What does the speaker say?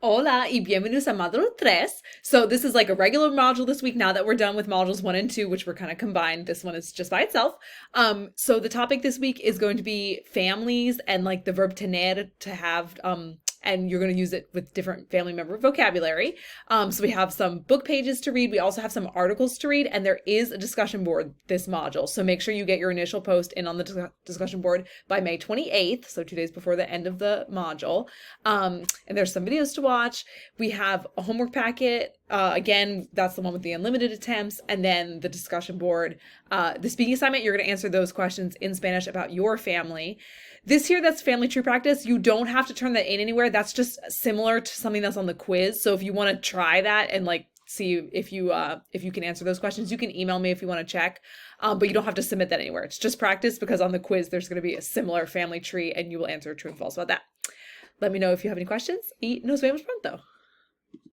Hola y bienvenidos a Módulo 3. So this is like a regular module this week now that we're done with modules 1 and 2, which were kind of combined. This one is just by itself. So the topic this week is going to be families and like the verb tener, to have, and you're going to use it with different family member vocabulary. So we have some book pages to read. We also have some articles to read, and there is a discussion board this module. So make sure you get your initial post in on the discussion board by May 28th, so 2 days before the end of the module. And there's some videos to watch. We have a homework packet. Again, that's the one with the unlimited attempts, and then the discussion board. The speaking assignment, you're going to answer those questions in Spanish about your family. This here, that's family true practice. You don't have to turn that in anywhere. That's just similar to something that's on the quiz. So if you want to try that and like see if you can answer those questions, you can email me if you want to check. But you don't have to submit that anywhere. It's just practice, because on the quiz there's going to be a similar family tree and you will answer true and false about that. Let me know if you have any questions, y nos vemos pronto.